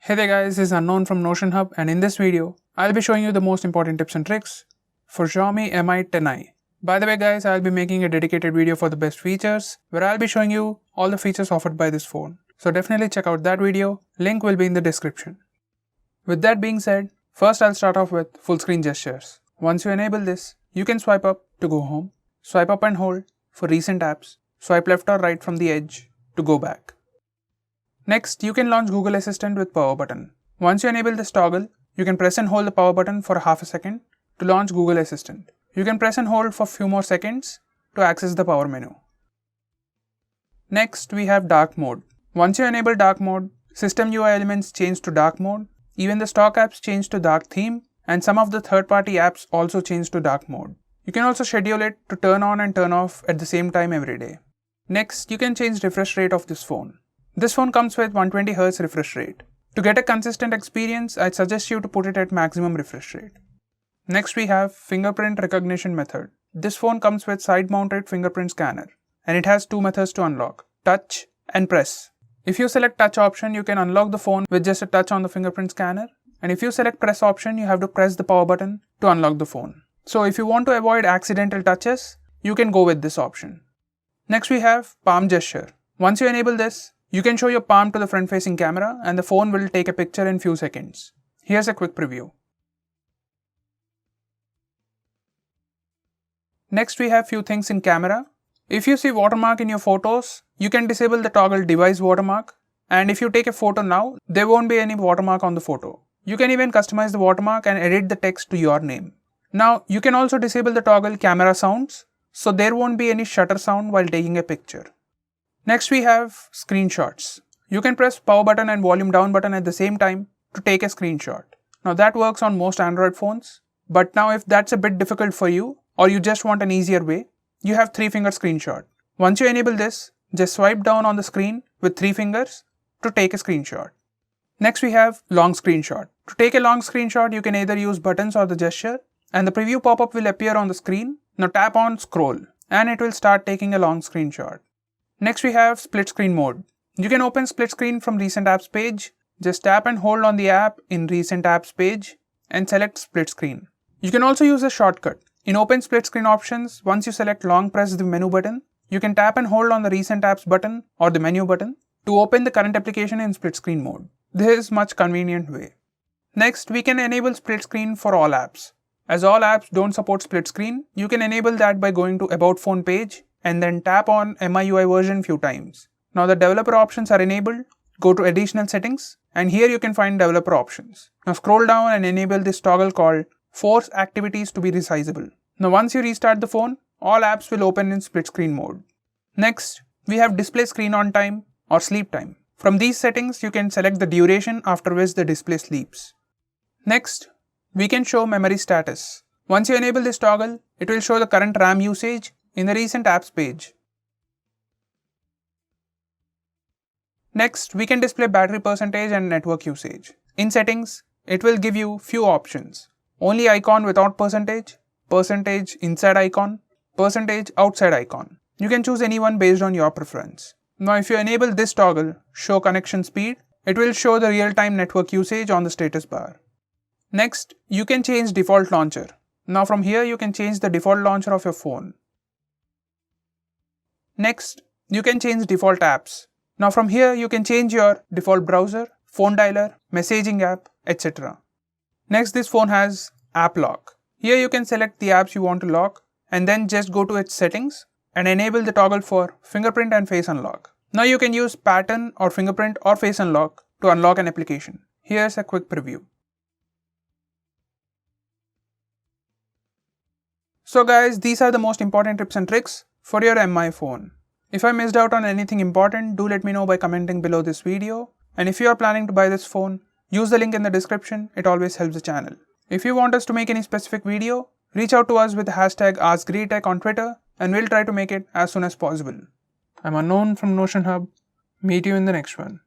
Hey there guys, this is Unknown from Notion Hub, and in this video, I'll be showing you the most important tips and tricks for Xiaomi Mi 10i. By the way guys, I'll be making a dedicated video for the best features, where I'll be showing you all the features offered by this phone. So definitely check out that video, link will be in the description. With that being said, first I'll start off with full screen gestures. Once you enable this, you can swipe up to go home, swipe up and hold for recent apps, swipe left or right from the edge to go back. Next, you can launch Google Assistant with power button. Once you enable this toggle, you can press and hold the power button for half a second to launch Google Assistant. You can press and hold for few more seconds to access the power menu. Next, we have dark mode. Once you enable dark mode, system UI elements change to dark mode, even the stock apps change to dark theme, and some of the third-party apps also change to dark mode. You can also schedule it to turn on and turn off at the same time every day. Next, you can change refresh rate of this phone. This phone comes with 120Hz refresh rate. To get a consistent experience, I'd suggest you to put it at maximum refresh rate. Next we have fingerprint recognition method. This phone comes with side-mounted fingerprint scanner, and it has two methods to unlock, touch and press. If you select touch option, you can unlock the phone with just a touch on the fingerprint scanner, and if you select press option, you have to press the power button to unlock the phone. So if you want to avoid accidental touches, you can go with this option. Next we have palm gesture. Once you enable this, you can show your palm to the front-facing camera and the phone will take a picture in few seconds. Here's a quick preview. Next we have few things in camera. If you see watermark in your photos, you can disable the toggle device watermark, and if you take a photo now, there won't be any watermark on the photo. You can even customize the watermark and edit the text to your name. Now you can also disable the toggle camera sounds, so there won't be any shutter sound while taking a picture. Next we have screenshots. You can press power button and volume down button at the same time to take a screenshot. Now that works on most Android phones, but now if that's a bit difficult for you or you just want an easier way, you have 3-finger screenshot. Once you enable this, just swipe down on the screen with 3 fingers to take a screenshot. Next we have long screenshot. To take a long screenshot, you can either use buttons or the gesture, and the preview pop-up will appear on the screen. Now tap on scroll and it will start taking a long screenshot. Next we have split screen mode. You can open split screen from recent apps page. Just tap and hold on the app in recent apps page and select split screen. You can also use a shortcut. In open split screen options, once you select long press the menu button, you can tap and hold on the recent apps button or the menu button to open the current application in split screen mode. This is much convenient way. Next, we can enable split screen for all apps. As all apps don't support split screen, you can enable that by going to About Phone page and then tap on MIUI version few times. Now the developer options are enabled, go to additional settings, and here you can find developer options. Now scroll down and enable this toggle called force activities to be resizable. Now once you restart the phone, all apps will open in split screen mode. Next, we have display screen on time or sleep time. From these settings, you can select the duration after which the display sleeps. Next, we can show memory status. Once you enable this toggle, it will show the current RAM usage in the recent apps page. Next, we can display battery percentage and network usage. In settings, it will give you few options. Only icon without percentage, percentage inside icon, percentage outside icon. You can choose any one based on your preference. Now if you enable this toggle, show connection speed, it will show the real-time network usage on the status bar. Next, you can change default launcher. Now from here you can change the default launcher of your phone. Next, you can change default apps. Now from here you can change your default browser, phone dialer, messaging app, etc. Next, this phone has app lock. Here you can select the apps you want to lock and then just go to its settings and enable the toggle for fingerprint and face unlock. Now you can use pattern or fingerprint or face unlock to unlock an application. Here's a quick preview. So guys, these are the most important tips and tricks for your Mi phone. If I missed out on anything important, do let me know by commenting below this video. And if you are planning to buy this phone, use the link in the description, it always helps the channel. If you want us to make any specific video, reach out to us with the hashtag AskGreeTech on Twitter and we'll try to make it as soon as possible. I'm Unknown from Notion Hub. Meet you in the next one.